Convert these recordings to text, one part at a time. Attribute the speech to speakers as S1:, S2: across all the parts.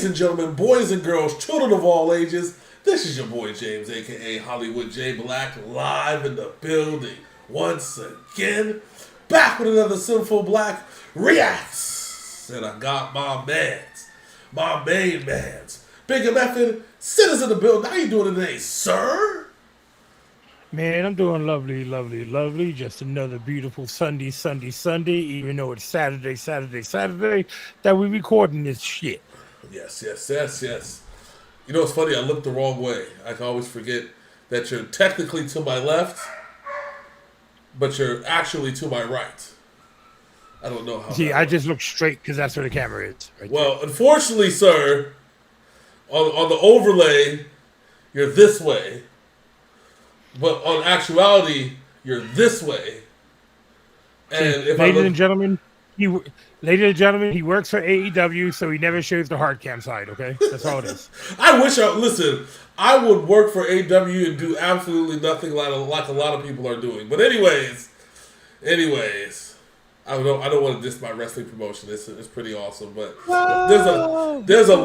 S1: and gentlemen, boys and girls, children of all ages, this is your boy James, a.k.a. Hollywood J. Blaq, live in the building once again. Back with another Synful Blaq Reacts. And I got my main mans, Big MFing, sinners in the building. How you doing today, sir?
S2: Man, I'm doing lovely. Just another beautiful Sunday, even though it's Saturday, that we recording this shit.
S1: Yes. You know what's funny? I looked the wrong way. I can always forget that you're technically to my left, but you're actually to my right. I don't know how.
S2: See, I just look straight because that's where the camera is.
S1: Right well, there. Unfortunately, sir, on the overlay, you're this way. But on actuality, you're this way. And
S2: see, ladies and gentlemen, he works for AEW, so he never shows the hard cam side, okay? That's all it is.
S1: I would work for AEW and do absolutely nothing like a lot of people are doing. But anyways, I don't want to diss my wrestling promotion. It's pretty awesome, but there's a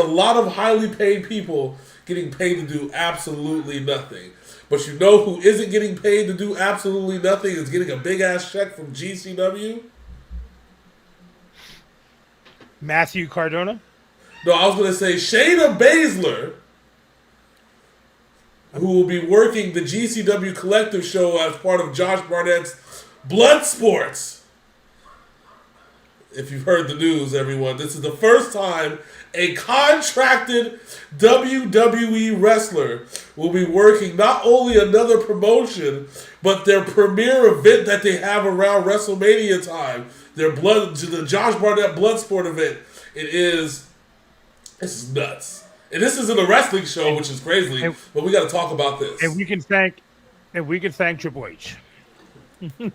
S1: lot of highly paid people getting paid to do absolutely nothing. But you know who isn't getting paid to do absolutely nothing is getting a big ass check from GCW?
S2: Matthew Cardona?
S1: No, I was going to say Shayna Baszler, who will be working the GCW Collective show as part of Josh Barnett's Blood Sports. If you've heard the news, everyone, this is the first time a contracted WWE wrestler will be working not only another promotion, but their premier event that they have around WrestleMania time. The Josh Barnett Bloodsport event. This is nuts. And this isn't a wrestling show, which is crazy, but we got to talk about this.
S2: And we can thank Triple H.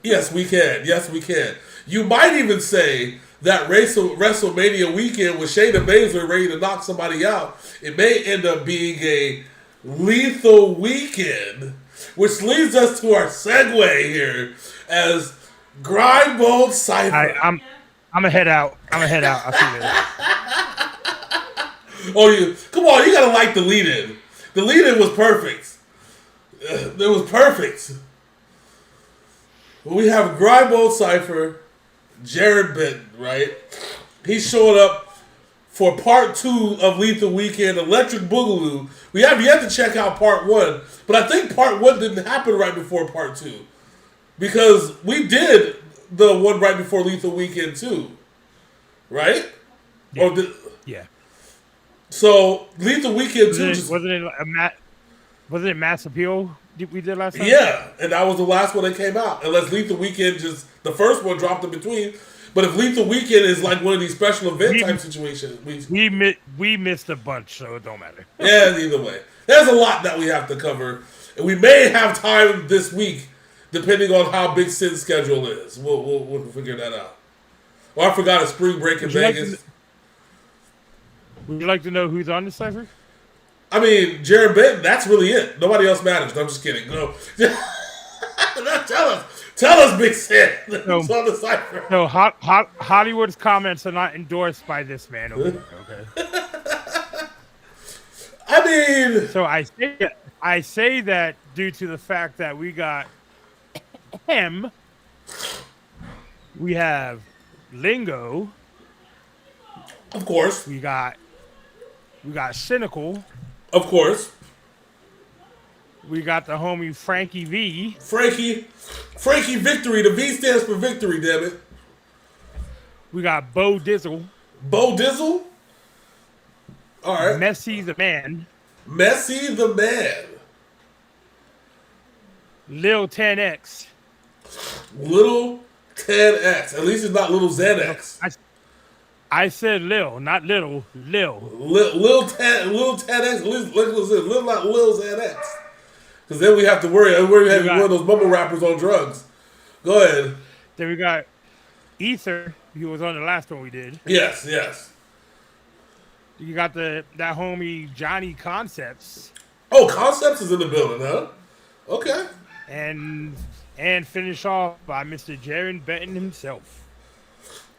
S1: Yes, we can. You might even say that WrestleMania weekend with Shayna Baszler ready to knock somebody out, it may end up being a lethal weekend, which leads us to our segue here as Grindbone Cypher.
S2: I'm gonna head out. I see that.
S1: Come on, you gotta like the lead-in. The lead-in was perfect. It was perfect. We have Grindbone Cypher, Jarren Benton, right? He's showing up for part 2 of Lethal Weekend, Electric Boogaloo. We have yet to check out part 1, but I think part 1 didn't happen right before part 2. Because we did the one right before Lethal Weekend 2. Right?
S2: Yeah. Yeah.
S1: So, Lethal Weekend 2
S2: wasn't it Mass Appeal we did last time?
S1: Yeah, and that was the last one that came out. Unless Lethal Weekend the first one dropped in between. But if Lethal Weekend is like one of these special event type situations,
S2: we missed a bunch, so it don't matter.
S1: Yeah, either way, there's a lot that we have to cover, and we may have time this week, depending on how Big Sin's schedule is. We'll figure that out. Well, I forgot a spring break in Vegas.
S2: Would you like to know who's on the Cypher?
S1: I mean, Jarren Benton, that's really it. Nobody else matters. No, I'm just kidding. No. Tell us, Big Sin. Who's on the Cypher?
S2: No, Hollywood's comments are not endorsed by this man over here, okay?
S1: I mean...
S2: So I say that due to the fact that we got him, we have Lingo.
S1: Of course.
S2: We got Sinical.
S1: Of course.
S2: We got the homie Frankie V.
S1: Frankie Victory. The V stands for victory, damn it.
S2: We got Beau Dizzle.
S1: Beau Dizzle? All right.
S2: Messy the Man. Lil 10X.
S1: Lil 10X. At least it's not Little ZX.
S2: I said Lil, not Little. Lil.
S1: Lil 10X. Lil not Lil ZX. Because then we have to worry. We're having one of those mumble rappers on drugs. Go ahead.
S2: Then we got Ether. He was on the last one we did.
S1: Yes.
S2: You got that homie Johnny Concepts.
S1: Oh, Concepts is in the building, huh? Okay.
S2: And finish off by Mr. Jarren Benton himself.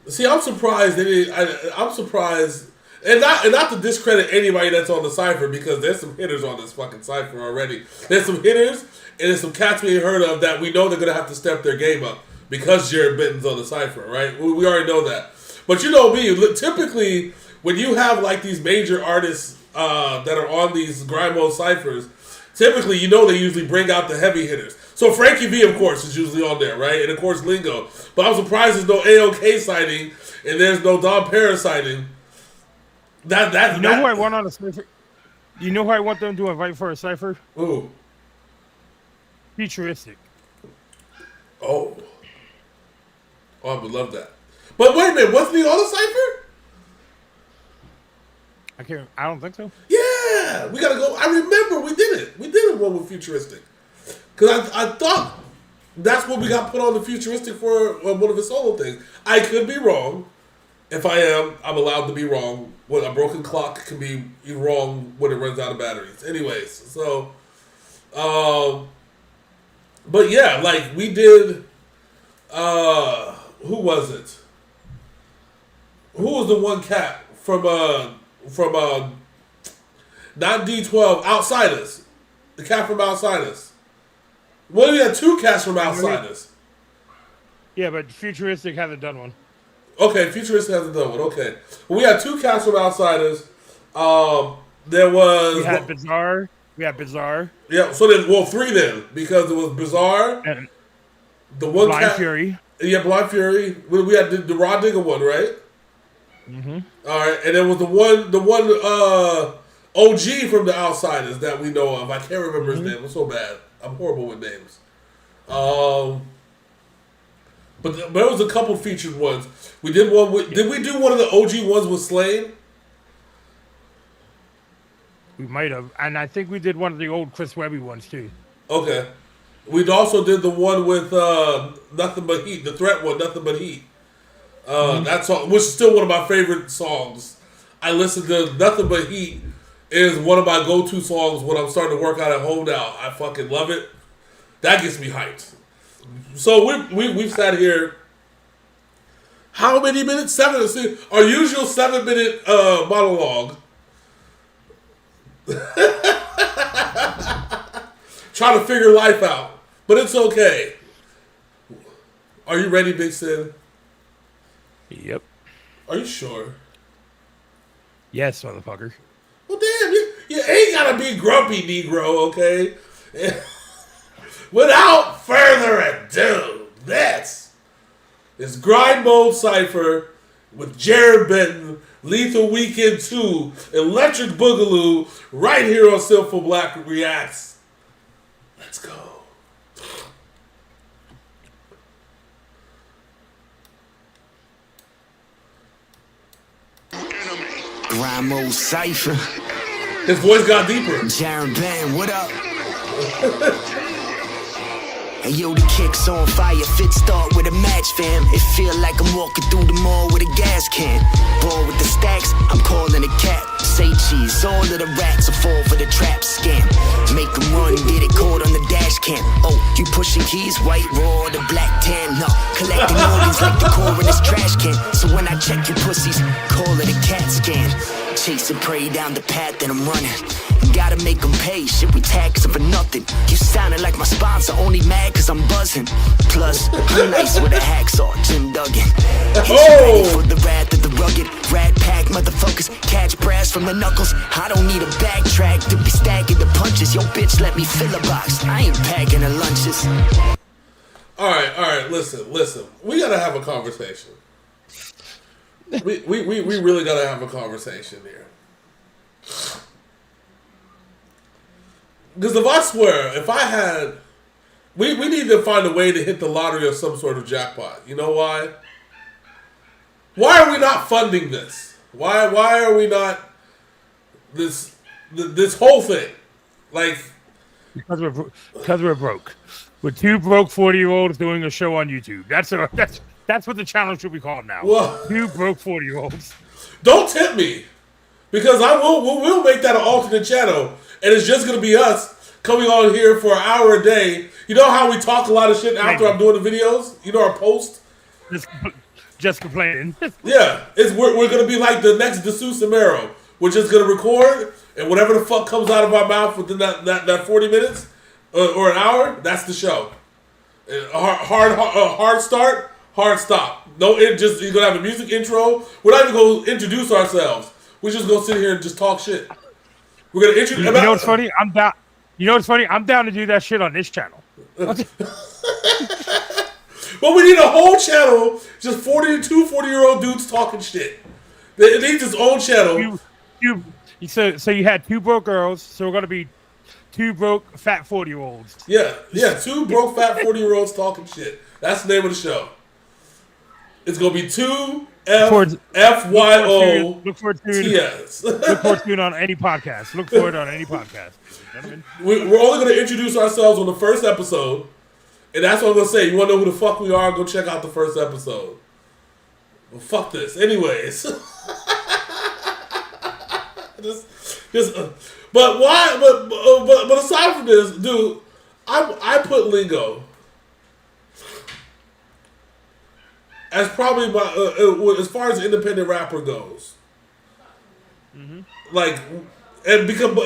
S1: See, I'm surprised they didn't. I'm surprised, and not to discredit anybody that's on the Cypher, because there's some hitters on this fucking Cypher already. There's some hitters, and there's some cats we ain't heard of that we know they're gonna have to step their game up because Jarren Benton's on the Cypher, right? We already know that. But you know me, typically when you have like these major artists that are on these grind mode Cyphers, typically you know they usually bring out the heavy hitters. So Frankie V, of course, is usually on there, right? And of course Lingo. But I'm surprised there's no AOK sighting and there's no Don Paris sighting.
S2: Who I want on a Cypher? You know who I want them to invite for a Cypher?
S1: Ooh.
S2: Futuristic.
S1: Oh, I would love that. But wait a minute, wasn't he on the Cypher?
S2: I don't think so.
S1: Yeah, we gotta go. I remember we did it. We did one with Futuristic. Because I thought that's what we got put on the Futuristic for one of his solo things. I could be wrong. If I am, I'm allowed to be wrong. What a broken clock can be wrong when it runs out of batteries. Anyways, so, but yeah, like we did. Who was it? Who was the one cat from not D12 Outsiders? The cat from Outsiders. Well, we had two cats from Outsiders.
S2: Yeah, but Futuristic hasn't done one.
S1: Okay, Futuristic hasn't done one. Okay, well, we had two cats from Outsiders. There was
S2: we had Bizarre. We had Bizarre.
S1: Yeah, so then three then, because it was Bizarre
S2: and
S1: the one
S2: Blind
S1: cat,
S2: Fury.
S1: Yeah, Blind Fury. We had the Rod Digger one, right?
S2: Mm-hmm.
S1: All right, and then was the one OG from the Outsiders that we know of. I can't remember his name. I'm so bad. I'm horrible with names. But there was a couple featured ones. We did one with. Did we do one of the OG ones with Slane?
S2: We might have, and I think we did one of the old Chris Webby ones too.
S1: Okay. We also did the one with Nothing But Heat, the Threat one, Nothing But Heat. That song, which is still one of my favorite songs. I listen to Nothing But Heat is one of my go-to songs when I'm starting to work out at home now. I fucking love it. That gets me hyped. So we've sat here. How many minutes? 7. Our usual 7-minute monologue. Trying to figure life out. But it's okay. Are you ready, Big Sin?
S2: Yep.
S1: Are you sure?
S2: Yes, motherfucker.
S1: Well, damn, you ain't gotta be grumpy, Negro, okay? Without further ado, this is Grind Mode Cypher with Jarren Benton, Lethal Weekend 2, Electric Boogaloo, right here on Synful Blaq Reacts. Let's go.
S3: Grind Mode Cypher.
S1: His voice got deeper.
S3: Jarren Benton, what up? And yo, the kick's on fire, fit start with a match, fam. It feel like I'm walking through the mall with a gas can. Ball with the stacks, I'm calling a cat. Say cheese, all of the rats will fall for the trap scam. Make them run, get it caught on the dash cam. Oh, you pushing keys, white raw, the black tan. No, collecting organs like the core in this trash can. So when I check your pussies, call it a CAT scan. Chasing prey down the path that I'm running. Gotta make them pay, shit we taxing for nothing. You sounding like my sponsor, only mad cause I'm buzzing. Plus, I'm nice with a hacksaw, Jim Duggan. Ready for the wrath of the rugged rat pack motherfuckers. Catch brass from the knuckles. I don't need a backtrack to be stacking the punches. Yo bitch, let me fill a box. I ain't packing the lunches.
S1: Alright, listen. We gotta have a conversation. We really gotta have a conversation here. Because if I had... We need to find a way to hit the lottery or some sort of jackpot. You know why? Why are we not funding this? Why are we not... This whole thing? Like...
S2: Because we're broke. We're two broke 40-year-olds doing a show on YouTube. That's what the channel should be called now.
S1: Well,
S2: two broke 40-year-olds.
S1: Don't tempt me. Because we'll make that an alternate channel. And it's just going to be us coming on here for an hour a day. You know how we talk a lot of shit after I'm doing the videos? You know our post?
S2: just complaining.
S1: Yeah, we're gonna be like the next DeSouza Mero. We're just gonna record, and whatever the fuck comes out of our mouth within that 40 minutes or an hour, that's the show. Hard start, hard stop. No, you're gonna have a music intro. We're not even gonna introduce ourselves. We're just gonna sit here and just talk shit. We're gonna introduce.
S2: You know what's funny? I'm down. You know what's funny? I'm down to do that shit on this channel.
S1: But we need a whole channel, just 40-year-old dudes talking shit. It needs its own channel.
S2: So you had 2 broke girls, so we're gonna be 2 broke fat 40-year-olds.
S1: Yeah, 2 broke fat 40-year-olds talking shit. That's the name of the show. It's gonna be 2 FYO
S2: Look forward to
S1: TS.
S2: Look forward to it on any podcast. Look forward on any podcast.
S1: We're only gonna introduce ourselves on the first episode, and that's what I'm gonna say. You wanna know who the fuck we are? Go check out the first episode. Well, fuck this. Anyways. But why? But aside from this, dude, I put Lingo as probably my as far as independent rapper goes. Mm-hmm. Like, and because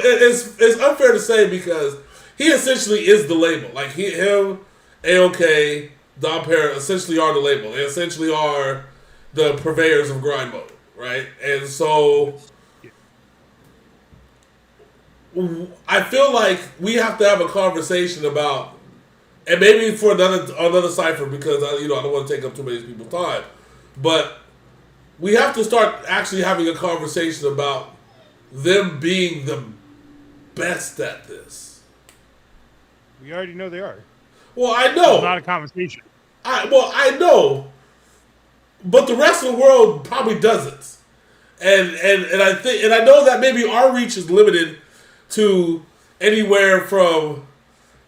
S1: it's unfair to say because he essentially is the label. Like him, AOK, Dom Perry essentially are the label. They essentially are the purveyors of grind mode, right? And so I feel like we have to have a conversation about, and maybe for another Cypher because I don't want to take up too many people's time, but we have to start actually having a conversation about them being the best at this.
S2: We already know they are.
S1: Well, I know.
S2: It's not a conversation.
S1: I know, but the rest of the world probably doesn't, and I think, and I know that maybe our reach is limited to anywhere from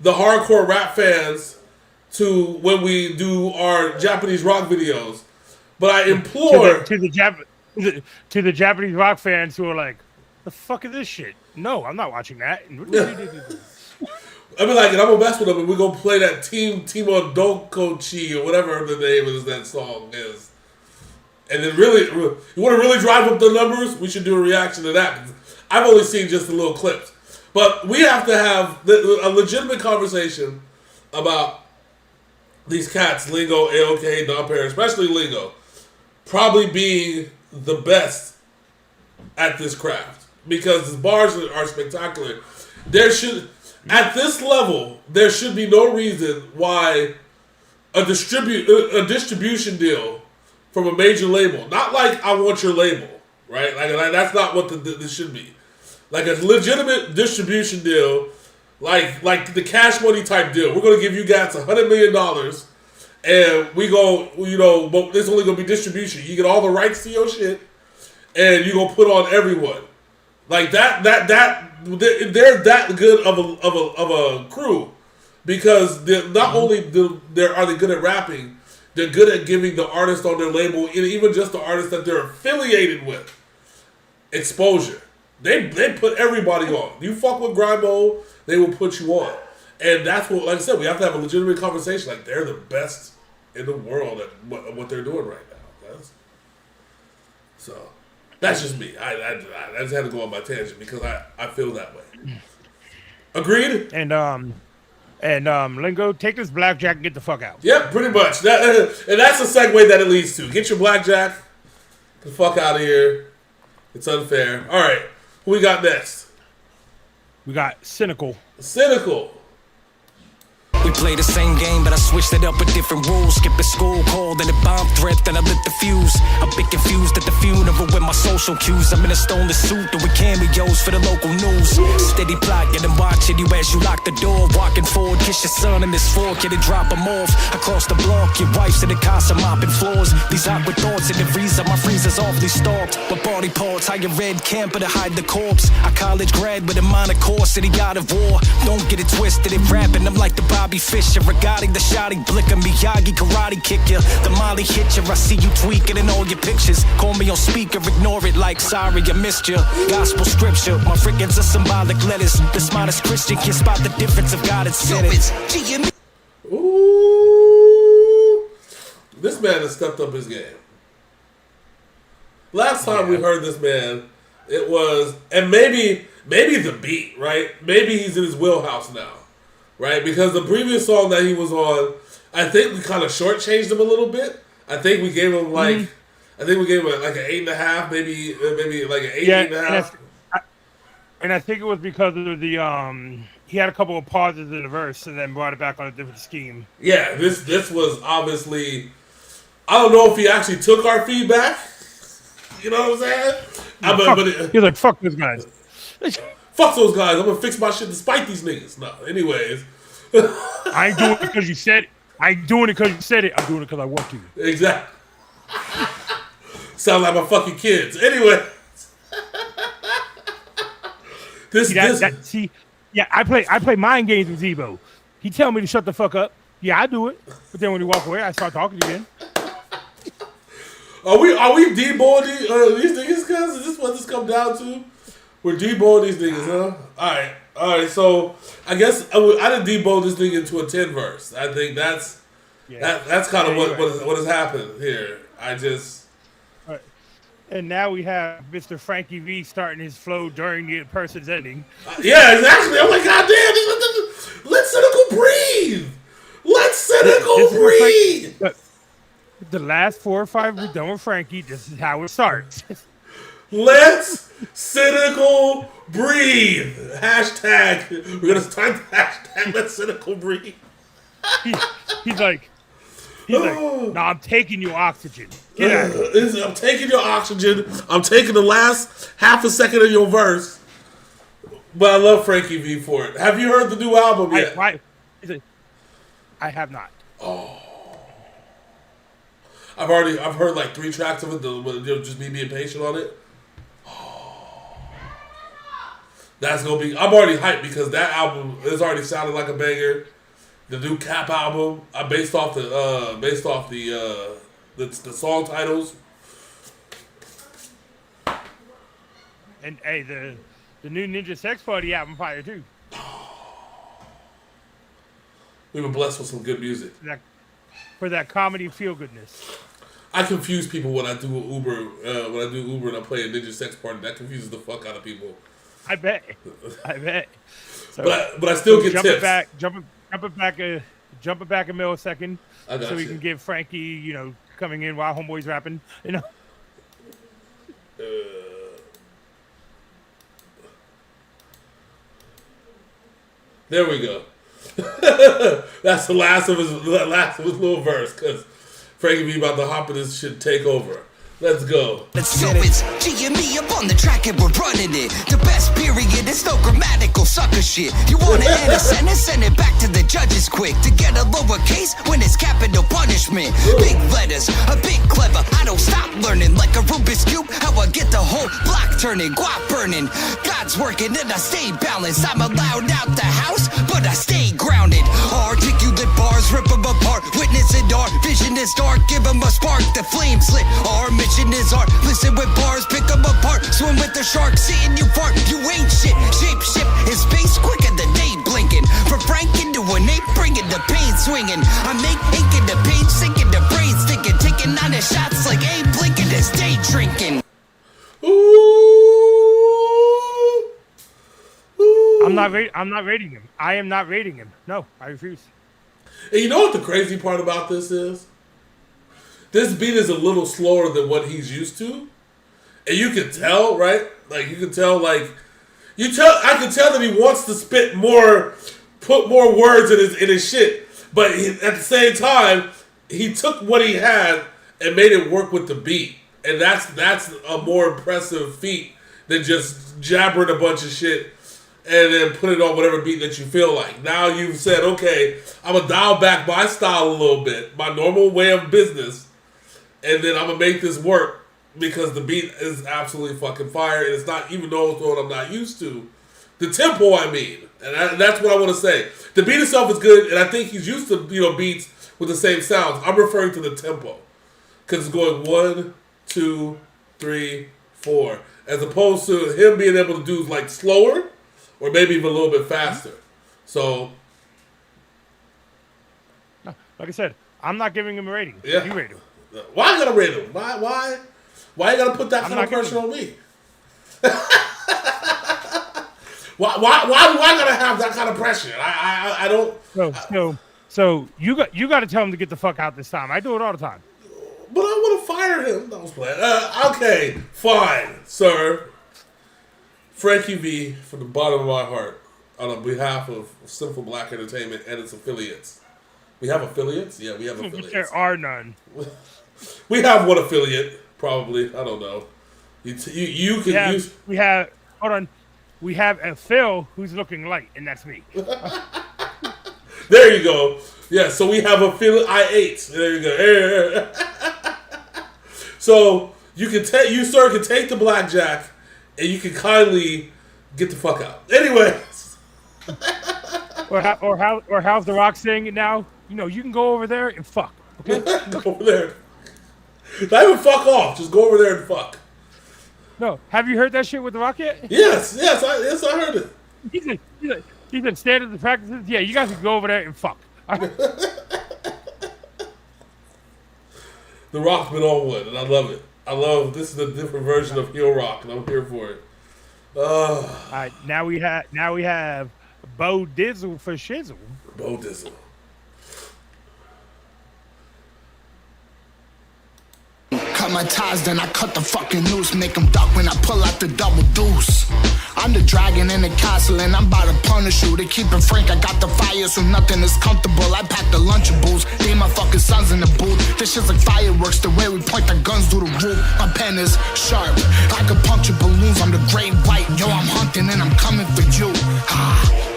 S1: the hardcore rap fans to when we do our Japanese rock videos. But I implore
S2: to the Japanese rock fans who are like, the fuck is this shit? No, I'm not watching that.
S1: I mean, like, and I'm gonna mess with them, and we're gonna play that Team Dokochi or whatever the name of that song is. And then really, you want to really drive up the numbers? We should do a reaction to that. I've only seen just the little clips. But we have to have a legitimate conversation about these cats, Lingo, AOK, Dom Perry, especially Lingo, probably being the best at this craft. Because the bars are spectacular. At this level, there should be no reason why a distribution deal from a major label, not like I want your label, right? Like that's not what this should be. Like a legitimate distribution deal, like the Cash Money type deal. We're gonna give you guys $100 million, and we go, but there's only gonna be distribution. You get all the rights to your shit, and you gonna put on everyone. Like that. They're that good of a crew because not only are they good at rapping, they're good at giving the artist on their label, and even just the artists that they're affiliated with, exposure. They put everybody on. You fuck with Grimo, they will put you on. And that's what, like I said, we have to have a legitimate conversation. Like, they're the best in the world at what they're doing right now. So, that's just me. I just had to go on my tangent because I feel that way. Agreed?
S2: And Lingo, take this blackjack and get the fuck out.
S1: Yep, pretty much. And that's the segue that it leads to. Get your blackjack. Get the fuck out of here. It's unfair. All right. Who we got next?
S2: We got Sinical.
S3: We play the same game, but I switched it up with different rules. Skipping school, called and a bomb threat, then I lit the fuse. A bit confused at the funeral with my social cues. I'm in a stolen suit, doing cameos for the local news. Steady plotting and watching you as you lock the door. Walking forward, kiss your son and this fork, and drop him off. Across the block, your wife's in the casa mopping floors. These awkward thoughts in the freezer, my freezer's awfully stalked. But body parts, higher red camper to hide the corpse. A college grad with a minor course in the art of war. Don't get it twisted in rapping, I'm like the Bobby Fischer, regarding the shotty blicker, Miyagi karate kick ya. The Molly hit ya, I see you tweaking in all your pictures. Call me on speaker, ignore it like sorry I missed ya. Gospel scripture, my frickins are symbolic letters. The smartest Christian can spot the difference of God and sentence.
S1: Ooh, this man has stepped up his game. last time we heard this man, it was, and maybe the beat, right? Maybe he's in his wheelhouse now, right? Because the previous song that he was on, I think we kind of shortchanged him a little bit. I think we gave him like, like an 8.5, maybe like an 8.5.
S2: And I think it was because of the he had a couple of pauses in the verse and then brought it back on a different scheme.
S1: Yeah, this was obviously, I don't know if he actually took our feedback. You know what I'm saying?
S2: He's like, fuck those guys.
S1: Fuck those guys. I'm gonna fix my shit despite these niggas. No, anyways.
S2: I ain't doing it because you said it. I ain't doing it because you said it. I'm doing it because I want to.
S1: Exactly. Sound like my fucking kids. Anyway.
S2: I play mind games with Zebo. He tell me to shut the fuck up. Yeah, I do it. But then when he walk away, I start talking again.
S1: Are we deboing these niggas, cuz? Is this what this come down to? We're deboing these niggas, huh? Alright, so I guess I didn't debow this thing into a 10 verse. I think that's kind of what has happened here.
S2: And now we have Mr. Frankie V starting his flow during the person's ending.
S1: Yeah, exactly. I'm like, goddamn, let Sinical breathe. Let Sinical breathe.
S2: The last 4 or 5 we're done with Frankie. This is how it starts.
S1: Let's Sinical breathe. Hashtag. We're gonna start the hashtag. Let Sinical breathe.
S2: He's like, no, I'm taking your oxygen. Get out of here.
S1: I'm taking your oxygen. I'm taking the last half a second of your verse. But I love Frankie V for it. Have you heard the new album yet?
S2: I have not.
S1: Oh. I've heard like 3 tracks of it. Just me being patient on it. Oh. That's gonna be. I'm already hyped because that album is already sounding like a banger. The new Cap album, based off the song titles.
S2: And hey, the new Ninja Sex Party album fire too.
S1: We've been blessed with some good music.
S2: For that comedy feel goodness.
S1: I confuse people when I do Uber and I play a Ninja Sex Party. That confuses the fuck out of people.
S2: I bet. So,
S1: but I still get tips.
S2: Jump it back a millisecond, so we
S1: you.
S2: can give Frankie, coming in while homeboy's rapping,
S1: There we go. That's the last of his little verse, because Frankie B about to hop in this shit, take over. Let's go.
S3: So it's G and me up on the track and we're running it. The best period, it's no grammatical sucker shit. You wanna end a sentence, send it back to the judges quick. To get a lowercase when it's capital punishment. Big letters, a bit clever. I don't stop learning like a Rubik's Cube. How I get the whole block turning, guap burning. God's working and I stay balanced. I'm allowed out the house, but I stay grounded. Articulate bars, rip them apart. Witness it, our vision is dark. Give them a spark, the flames lit. Our mission is art. Listen with bars, pick them apart. Swim with the shark, seeing you fart. You ain't shit. Shape shift in space quicker than day blinking. From Frank into an ape, bringing the pain swinging. I make ink in the pain, sinking the brains thinking. Taking on the shots like Abe blinking as day drinking.
S2: I'm not rating him. I am not rating him. No, I refuse.
S1: And you know what the crazy part about this is? This beat is a little slower than what he's used to. And you can tell, right? Like, you can tell, I can tell that he wants to spit more, put more words in his shit. But at the same time, he took what he had and made it work with the beat. And that's a more impressive feat than just jabbering a bunch of shit and then put it on whatever beat that you feel like. Now you've said, okay, I'm going to dial back my style a little bit, my normal way of business, and then I'm going to make this work because the beat is absolutely fucking fire, and it's not, even though it's what I'm not used to. The tempo, I mean. And that's what I want to say. The beat itself is good, and I think he's used to, beats with the same sounds. I'm referring to the tempo. Because it's going 1, 2, 3, 4. As opposed to him being able to do like slower, or maybe even a little bit faster. So,
S2: like I said, I'm not giving him a rating.
S1: Yeah.
S2: You rate him.
S1: Why I gotta rate him? Why? Why you gotta put that kind of pressure on me? why do I gotta have that kind of pressure? I don't.
S2: So you got to tell him to get the fuck out this time. I do it all the time.
S1: But I want to fire him. That was playing. Okay, fine, sir. Frankie V, from the bottom of my heart, on behalf of Synful Blaq Entertainment and its affiliates. We have affiliates? Yeah, we have affiliates.
S2: There are none.
S1: We have one affiliate, probably. I don't know. You can use.
S2: We have. Hold on. We have a Phil who's looking light, and that's me.
S1: There you go. Yeah, so we have affiliate I8. There you go. So you sir, can take the blackjack, and you can kindly get the fuck out. Anyways.
S2: or how's the Rock saying it now? You know, you can go over there and fuck. Okay?
S1: Go over there. Not even fuck off. Just go over there and fuck.
S2: No. Have you heard that shit with the Rock yet?
S1: Yes, I heard it.
S2: He said standards and practices. Yeah, you guys can go over there and fuck.
S1: The Rock's been on one, and I love it. This is a different version of heel rock, and I'm here for it.
S2: All right, now we have Beau Dizzle for shizzle.
S1: Beau Dizzle.
S3: Cut my ties, then I cut the fucking noose. Make them duck when I pull out the double deuce. I'm the dragon in the castle and I'm about to punish you. To keep it frank, I got the fire so nothing is comfortable. I pack the Lunchables, they my fucking sons in the booth. This shit's like fireworks, the way we point the guns through the roof. My pen is sharp, I could puncture balloons. I'm the great white, yo, I'm hunting and I'm coming for you.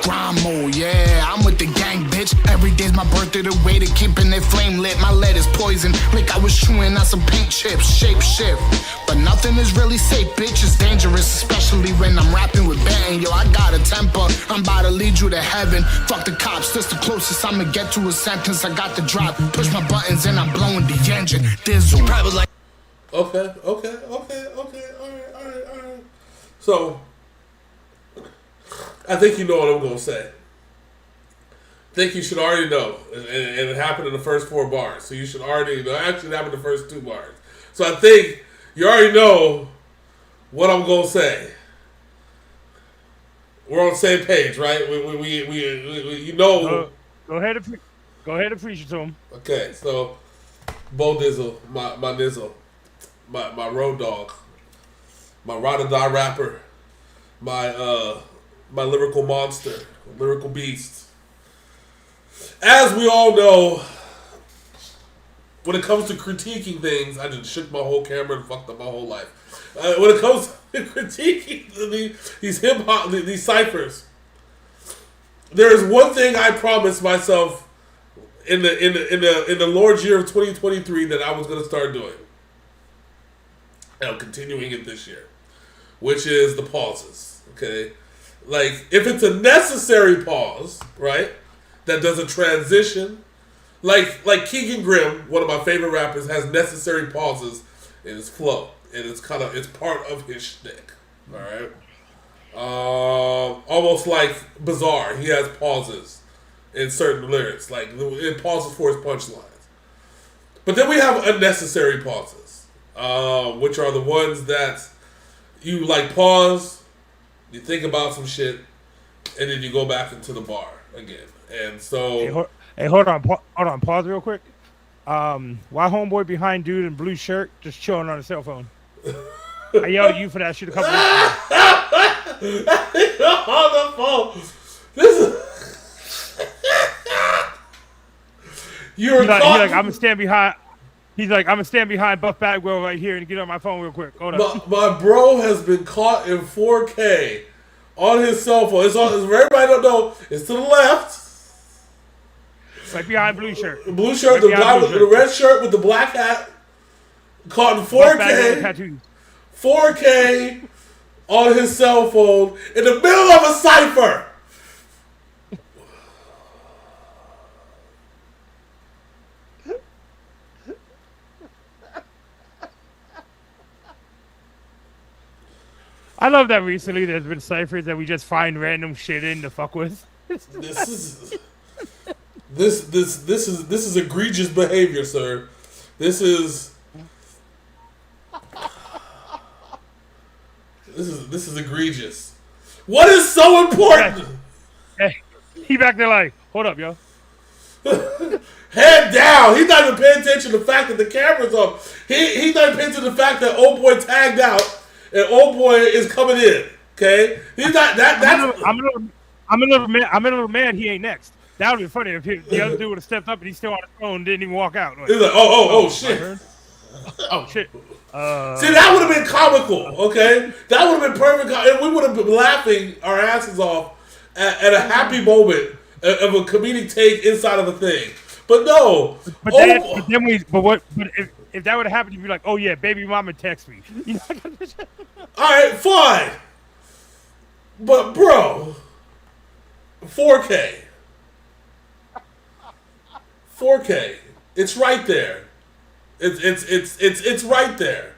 S3: Grind mode, yeah, I'm with the gang, bitch. Every day's my birthday, the way to keeping it flame lit. My lead is poison, like I was chewing on some paint chips. Shape shift, but nothing is really safe, bitch. It's dangerous, especially when I'm rapping with Benton. Yo, I got a temper, I'm about to lead you to heaven. Fuck the cops, this the closest I'ma get to a sentence. I got the drop, push my buttons and I'm blowing the engine. Dizzle, probably like.
S1: Okay, all right. So, I think you know what I'm gonna say. I think you should already know, and it happened in the first 4 bars. So you should already know. Actually, it happened in the first 2 bars. So I think you already know what I'm gonna say. We're on the same page, right? We you know.
S2: Go ahead and preach it to him.
S1: Okay, so Beau Dizzle, my nizzle, my road dog, my ride or die rapper, my lyrical monster, lyrical beast. As we all know, when it comes to critiquing things, I just shook my whole camera and fucked up my whole life. When it comes to critiquing these hip hop, these ciphers, there is one thing I promised myself in the Lord's year of 2023 that I was going to start doing, and I'm continuing it this year, which is the pauses. Okay, like if it's a necessary pause, right? That does a transition, like Keegan Grimm, one of my favorite rappers, has necessary pauses in his flow, and it's part of his shtick. All right, almost like Bizarre, he has pauses in certain lyrics, like it pauses for his punchlines. But then we have unnecessary pauses, which are the ones that you like pause, you think about some shit, and then you go back into the bar again. And so,
S2: hey, hold on, pause real quick. Why homeboy behind dude in blue shirt just chilling on his cell phone? I yelled at you for that shit a couple weeks ago.
S1: On the phone. This is. You're
S2: like, I'm gonna stand behind. He's like, I'm gonna stand behind Buff Bagwell right here and get on my phone real quick. Hold on.
S1: My bro has been caught in 4K on his cell phone. It's on. For everybody don't know, it's to the left.
S2: Right behind blue shirt.
S1: Blue shirt, right the guy with the red shirt with the black hat, caught in 4K. 4K on his cell phone in the middle of a cipher.
S2: I love that recently there's been ciphers that we just find random shit in to fuck with.
S1: This is egregious behavior, sir. This is This is egregious. What is so important?
S2: Hey, he back there like, hold up, yo.
S1: Head down. He's not even paying attention to the fact that the camera's on. He's not paying attention to the fact that old boy tagged out and old boy is coming in. Okay, he's not that. That's
S2: I'm a little man. He ain't next. That would be funny if the other dude would have stepped up and he's still on his phone, didn't even walk out. Like,
S1: he's like, oh shit.
S2: Oh shit.
S1: See, that would have been comical. Okay, that would have been perfect, and we would have been laughing our asses off at a happy moment of a comedic take inside of a thing. But no.
S2: But if that would have happened, you'd be like, oh yeah, baby mama text me. You know?
S1: All right, fine. But bro, 4K. 4K. It's right there. It's right there.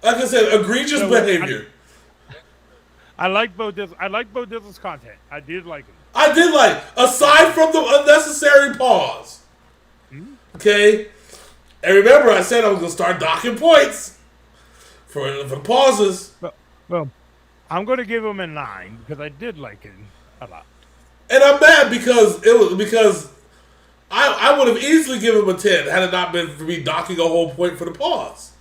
S1: Like I said, egregious behavior.
S2: I like Beau Dizzle. I like Beau Dizzle's content. I did like it.
S1: I did like, aside from the unnecessary pause. Okay? And remember, I said I was going to start docking points for pauses.
S2: Well, I'm going to give him a 9 because I did like it a lot.
S1: And I'm mad because I would have easily given him a 10 had it not been for me docking a whole point for the pause.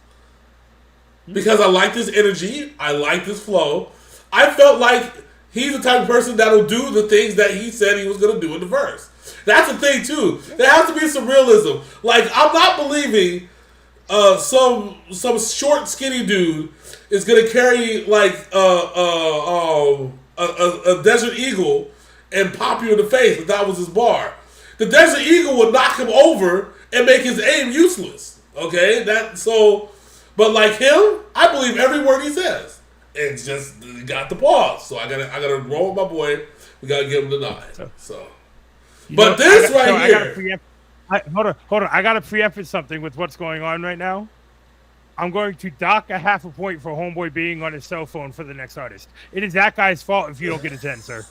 S1: Because I like this energy. I like this flow. I felt like he's the type of person that'll do the things that he said he was going to do in the verse. That's the thing, too. There has to be some realism. Like, I'm not believing some short, skinny dude is going to carry, like, a Desert Eagle and pop you in the face if that was his bar. The Desert Eagle would knock him over and make his aim useless. Okay? But like him, I believe every word he says. It's just got the pause. So I gotta roll with my boy. We gotta give him the 9. So hold
S2: on. I gotta preempt something with what's going on right now. I'm going to dock a half a point for homeboy being on his cell phone for the next artist. It is that guy's fault if you don't get a 10, sir.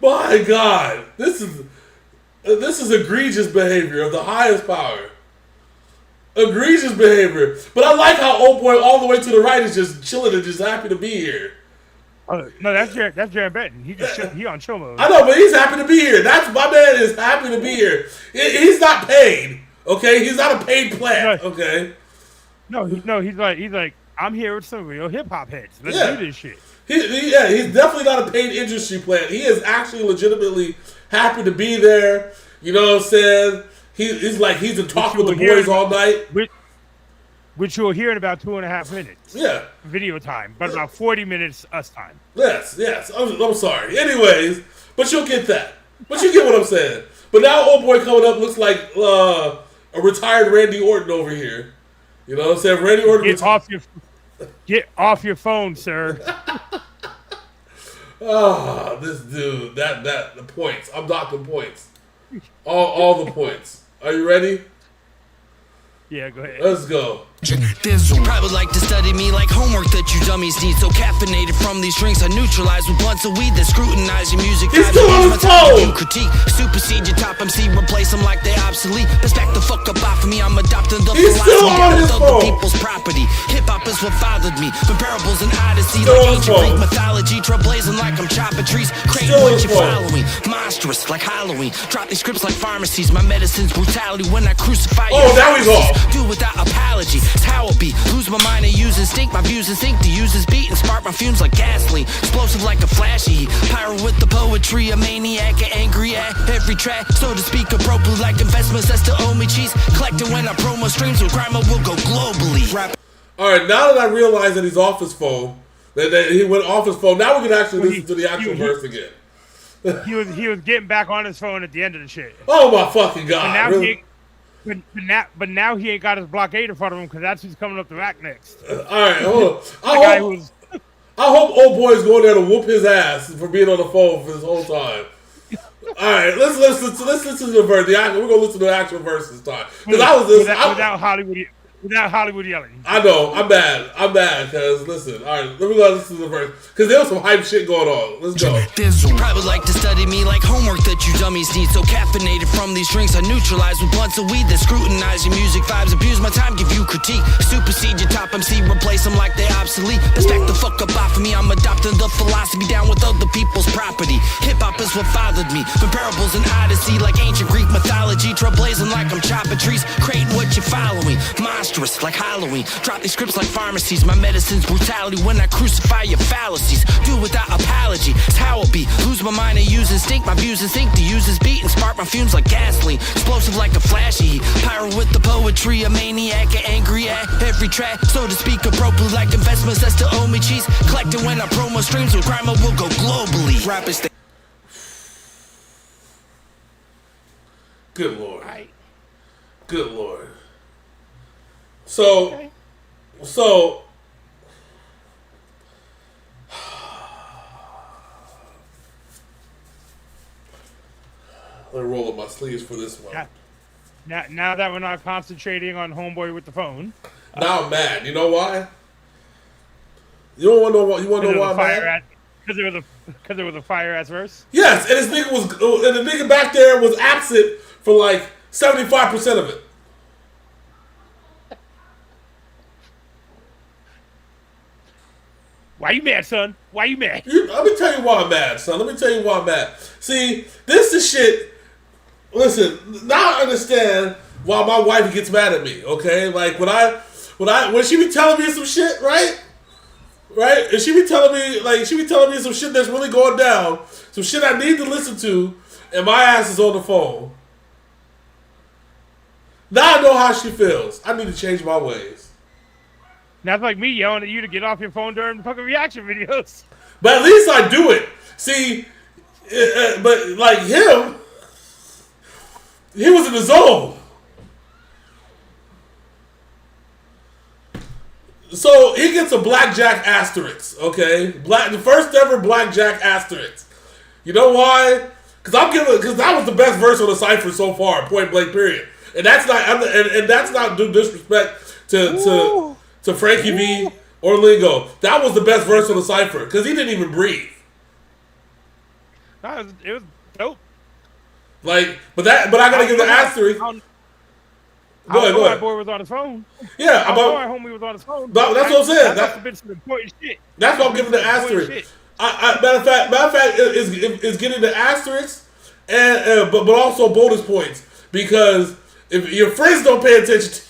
S1: My God, this is egregious behavior of the highest power. Egregious behavior. But I like how old boy all the way to the right is just chilling and just happy to be here.
S2: No, that's Jarren Benton. He on chill mode.
S1: I know, but he's happy to be here. That's my man is happy to be here. He's not paid. Okay, he's not a paid plant. Okay.
S2: No, he's like I'm here with some real hip hop heads. Let's do this shit.
S1: He's definitely not a paid industry plant. He is actually legitimately happy to be there. You know what I'm saying? He's in talk with the boys all night.
S2: Which you'll hear in about 2.5 minutes.
S1: Yeah.
S2: Video time, but about 40 minutes us time.
S1: Yes. I'm sorry. Anyways, but you'll get that. But you get what I'm saying. But now old boy coming up looks like a retired Randy Orton over here. You know what I'm saying? Randy Orton.
S2: Get off your phone, sir.
S1: This dude. The points. I'm docking points. All the points. Are you ready?
S2: Yeah, go ahead.
S1: Let's go.
S3: Dizzle. Probably like to study me like homework that you dummies need. So caffeinated from these drinks, I neutralize with blunts of weed that scrutinize your music.
S1: He's still on his phone.
S3: Critique, supersede your top MC, replace them like they obsolete. Best back the fuck up off of me. I'm adopting the philosophy of other people's property. Hip hop is what fathered me. From parables and odyssey, like ancient Greek mythology, trailblazing like I'm chopping trees. Crazy what you following, monstrous like Halloween. Drop these scripts like pharmacies. My medicine's brutality when I crucify you.
S1: Now he's off.
S3: Do without apology. It's how it be. Lose my mind and use instinct. My views instinct to use his beat and spark my fumes like gasoline. Explosive like a flashy. Pyro with the poetry. A maniac, an angry at every track. So to speak, appropriately like investments that still owe me cheese. Collecting when I promo streams with grandma will go globally.
S1: Alright, now that I realize that he's off his phone, that he went off his phone, now we can actually listen to the actual verse again.
S2: He was getting back on his phone at the end of the shit.
S1: Oh my fucking God.
S2: But now he ain't got his blockade in front of him because that's who's coming up the rack next.
S1: All right, hold on. I hope old boy is going there to whoop his ass for being on the phone for this whole time. All right, let's listen to the verse. We're gonna listen to the actual verse this time because
S2: without Hollywood yelling.
S1: I know. I'm mad. Because, listen. All right, let me go listen to the verse. Because there was some hype shit going on. Let's go.
S4: Probably like to study me like homework that you dummies need. So caffeinated from these drinks, I neutralize with blunts of weed that scrutinize your music vibes. Abuse my time, give you critique. Supersede your top MC, replace them like they obsolete. Let's back the fuck up off of me. I'm adopting the philosophy down with other people's property. Hip hop is what fathered me. From parables and Odyssey, like ancient Greek mythology. Trailblazing like I'm chopping trees. Creating what you're following. Monstrous like Halloween. Drop these scripts like pharmacies. My medicine's brutality when I crucify your fallacies. Do without apology. It's how it be. Lose my mind and use instinct. My views instinct to use his beat and spark my fumes like gasoline. Explosive like a flashy heat. Pyro with the poetry. A maniac and angry at every track. So to speak appropriately like investments that still owe me cheese. Collecting when I promo streams with crime will go globally. Rappers they
S1: Good Lord.
S2: Right.
S1: Good Lord. So,
S2: Okay.
S1: so, let me roll up my sleeves for this one.
S2: Now that we're not concentrating on homeboy with the phone.
S1: Now I'm mad. You know why? You don't want to know why? You want to know why I'm mad?
S2: Because it was a fire ass verse.
S1: Yes, and this nigga was, and the nigga back there was absent for like 75% of it.
S2: Why you mad, son? Why you mad?
S1: Let me tell you why I'm mad, son. Let me tell you why I'm mad. See, this is shit. Listen, now I understand why my wife gets mad at me. Okay, like when she be telling me some shit, right? And she be telling me some shit that's really going down, some shit I need to listen to, and my ass is on the phone. Now I know how she feels. I need to change my ways.
S2: That's like me yelling at you to get off your phone during fucking reaction videos.
S1: But at least I do it. See, but like him, he was in the zone. So he gets a blackjack asterisk, okay? The first ever blackjack asterisk. You know why? Because that was the best verse on the Cypher so far, point blank period. And that's not due disrespect to Frankie V or Lingo. That was the best verse on the Cypher because he didn't even breathe.
S2: No, it was dope.
S1: Like, but I gotta give the asterisk. Go ahead.
S2: My boy was on his phone.
S1: Yeah,
S2: my homie was on his phone.
S1: That's what I'm saying.
S2: That must have been some important shit.
S1: That's what I'm giving the asterisk. Matter of fact, is getting the asterisk and but also bonus points because if your friends don't pay attention to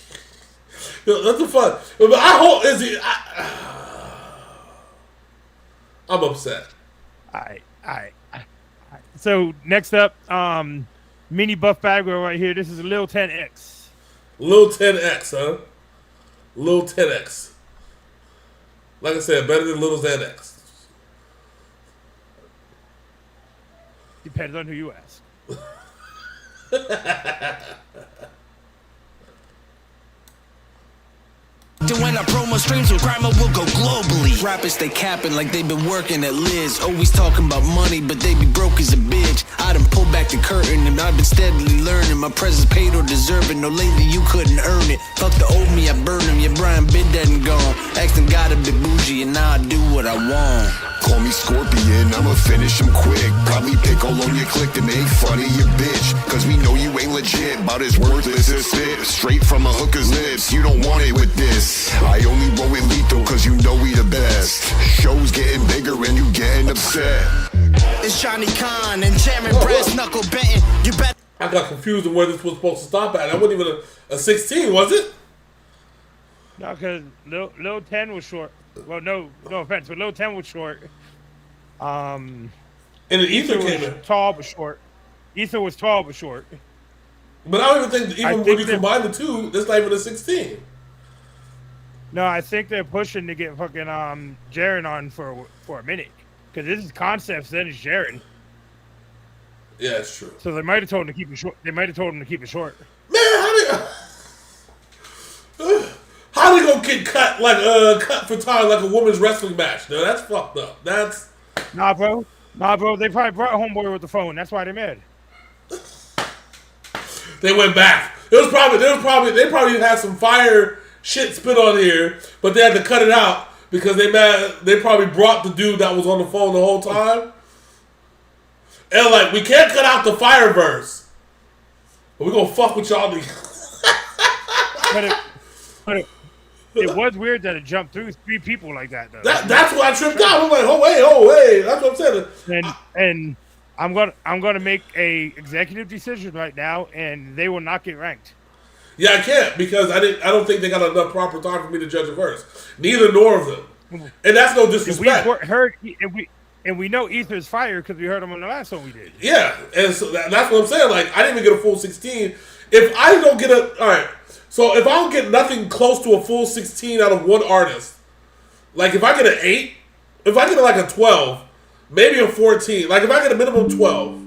S1: you, that's the fun. But I'm upset.
S2: All right. So next up, mini buff bag right here. This is Lil 10X.
S1: Lil 10X, huh? Lil 10X. Like I said, better than Lil Xanax.
S2: Depends on who you ask.
S4: When I promo streams with crime will go globally. Rappers stay capping like they've been working at Liz. Always talking about money, but they be broke as a bitch. I done pulled back the curtain and I've been steadily learning. My presence paid or deserving. No, lately you couldn't earn it. Fuck the old me, I burned him. Yeah, Brian been dead and gone. Asked him got a bit bougie and now I do what I want.
S5: Call me Scorpion, I'ma finish him quick. Probably pick all on your click to make fun of your bitch. Cause we know you ain't legit, about as worthless as spit. Straight from a hooker's lips, you don't want it with this. I only roll with lethal cause you know we the best. Show's getting bigger and you getting upset.
S4: It's Johnny Khan and Jarren Benton. You bet.
S1: I got confused on where this was supposed to stop at. That wasn't even a 16, was it?
S2: No, because Lil 10 was short. Well, no offense, but Lil 10 was short.
S1: And the Ether came in.
S2: Tall but short. Ether was tall but short.
S1: But I don't even think when you combine the two, that's not even a 16.
S2: No, I think they're pushing to get fucking Jarren on for a minute. Because this is Concepts, then it's Jarren.
S1: Yeah, it's true.
S2: So they might have told him to keep it short.
S1: Man, how they gonna get cut cut for time like a women's wrestling match? No, that's fucked up. That's
S2: Nah, bro. They probably brought homeboy with the phone. That's why they mad.
S1: They went back. They probably had some fire shit spit on here, but they had to cut it out because they probably brought the dude that was on the phone the whole time. And like, we can't cut out the fire verse. But we're gonna fuck with y'all.
S2: But it was weird that it jumped through 3 people like that, though.
S1: That's why I tripped out. I'm like, oh wait. That's what I'm saying.
S2: And I'm gonna make a executive decision right now, and they will not get ranked.
S1: Yeah, I can't because I don't think they got enough proper time for me to judge a verse. Neither nor of them, and that's no disrespect.
S2: And we know Ether's fire because we heard him on the last one we did.
S1: Yeah, and so that's what I'm saying. Like, I didn't even get a full 16. If I don't get so if I don't get nothing close to a full 16 out of one artist, like if I get an 8, if I get like a 12, maybe a 14, like if I get a minimum 12,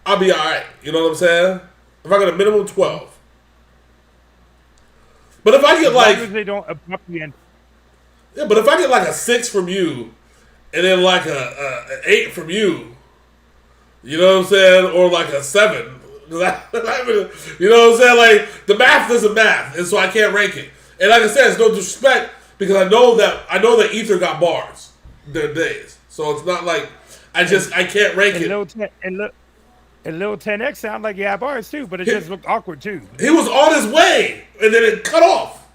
S1: I'll be alright. You know what I'm saying? If I get a minimum 12. But if I get like...
S2: As they don't abruptly end.
S1: Yeah, but if I get like a 6 from you, and then like a 8 from you, you know what I'm saying? Or like a 7. You know what I'm saying? Like, the math isn't math, and so I can't rank it. And like I said, it's no disrespect because I know that Ether got bars their days. So it's not like I can't rank it.
S2: And Lil 10X sound like he had bars too, but it just looked awkward too.
S1: He was on his way, and then it cut off.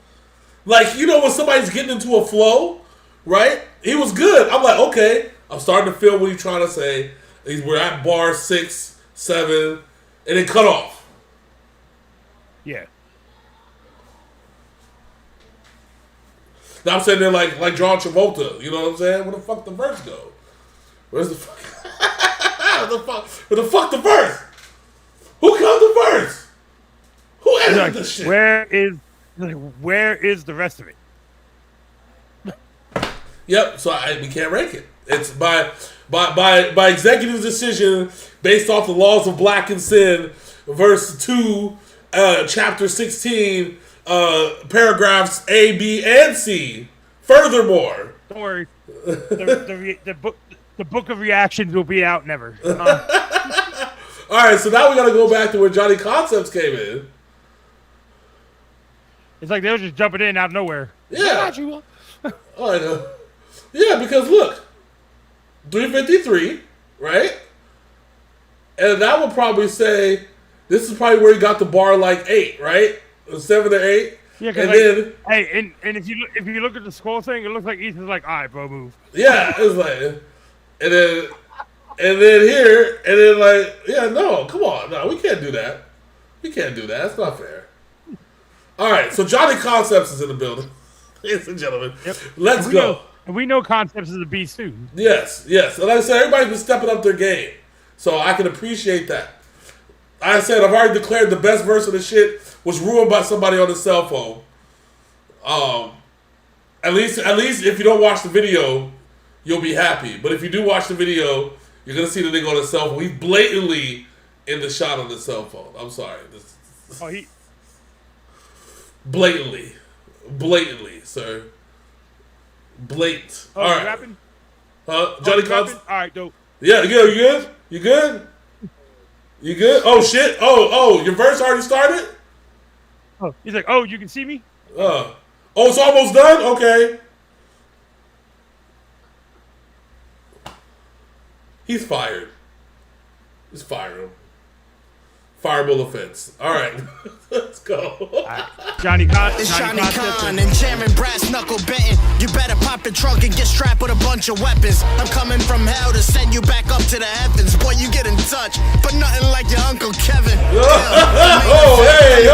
S1: Like, you know when somebody's getting into a flow, right? He was good. I'm like, okay, I'm starting to feel what he's trying to say. We're at bar 6, 7, and it cut off.
S2: Yeah.
S1: Now I'm sitting there like John Travolta. You know what I'm saying? Where the fuck the verse go? Where's the fuck? Where the fuck the verse? Who cut the verse? Who edited this shit?
S2: Where is the rest of it?
S1: Yep. So we can't rank it. It's by executive decision based off the laws of Blaq and Sin, verse 2, chapter 16, paragraphs A, B, and C. Furthermore,
S2: don't worry, the book of reactions will be out never.
S1: All right, so now we got to go back to where Johnny Concepts came in.
S2: It's like they were just jumping in out of nowhere.
S1: Yeah. All right. Yeah, because look, 353, right? And that would probably say this is probably where he got the bar like 8, right? 7 or 8.
S2: Yeah,
S1: and then
S2: and if you look at the scroll thing, it looks like Ethan's like, all right, bro, move.
S1: Yeah, it's like, and then here, and then like, yeah, no, come on, no, we can't do that. We can't do that. That's not fair. All right, so Johnny Concepts is in the building, ladies and gentlemen. Yep. Let's go.
S2: And we know Concepts is a beast too.
S1: Yes. And like I said, everybody's been stepping up their game, so I can appreciate that. I said I've already declared the best verse of the shit was ruined by somebody on his cell phone. At least if you don't watch the video, you'll be happy. But if you do watch the video, you're gonna see the nigga on his cell phone. He's blatantly in the shot on his cell phone. I'm sorry. Blatantly, sir. Blatant.
S2: Oh,
S1: all right.
S2: Rapping?
S1: Johnny Cox.
S2: All right, dope.
S1: Yeah, you good? You good? Oh shit! Oh, your verse already started?
S2: Oh, he's like, oh, you can see me?
S1: Oh, it's almost done? Okay. He's fired. Just fire him. Fireable offense. All right. Let's go.
S2: Right. Johnny Con.
S4: It's Johnny Con and Jarren Brass Knuckle Benton. You better pop the trunk and get strapped with a bunch of weapons. I'm coming from hell to send you back up to the heavens. Boy, you get in touch, but nothing like your Uncle Kevin.
S1: Hey!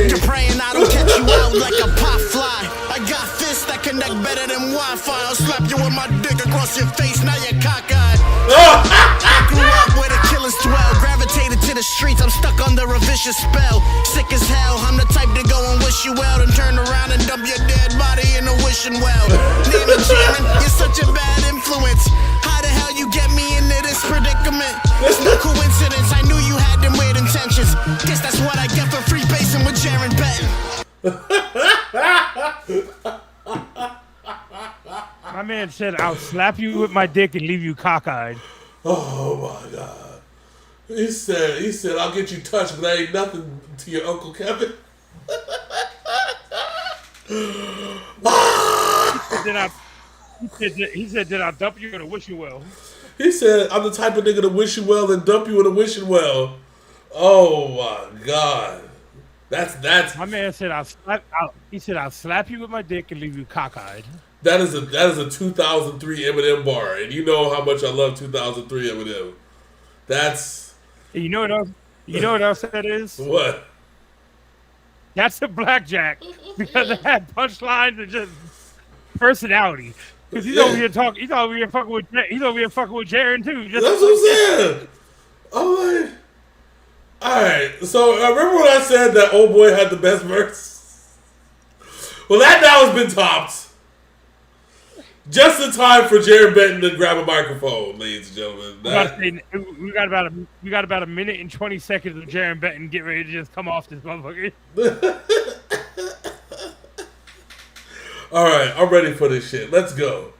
S4: You're praying I don't catch you out like a pop fly. I got fists that connect better than Wi-Fi. I'll slap you with my dick across your face. Now you're cockeyed. I grew up where the killers dwell. Gravitated to the streets. I'm stuck under a vicious spell. Sick as hell. I'm the type to go and wish you well, then turn around and dump your dead body in a wishing well. Name it Jarren, you're such a bad influence. How the hell you get me into this predicament? It's no coincidence. I knew you had them weird intentions. Guess that's what I get for free basing with Jarren Benton.
S2: My man said, I'll slap you with my dick and leave you cockeyed.
S1: Oh my God. He said, I'll get you touched, but that ain't nothing to your Uncle Kevin.
S2: He said, did I dump you or wish you well?
S1: He said, I'm the type of nigga to wish you well and dump you in a wishing well. Oh my God. That's
S2: My man said he said I'll slap you with my dick and leave you cockeyed.
S1: that is a 2003 Eminem bar, and you know how much I love 2003 Eminem. That's
S2: And you know what else? You know what else that is?
S1: what?
S2: That's a blackjack because it had punchlines and just personality. Because he's over here talking. He's over here fucking with. He's over here fucking with Jarren too.
S1: That's what I'm saying. I'm like, all right. So remember when I said that old boy had the best verse? Well, that now has been topped. Just in time for Jarren Benton to grab a microphone, ladies and gentlemen.
S2: We got about a minute and 20 seconds of Jarren Benton get ready to just come off this motherfucker.
S1: All right, I'm ready for this shit. Let's go.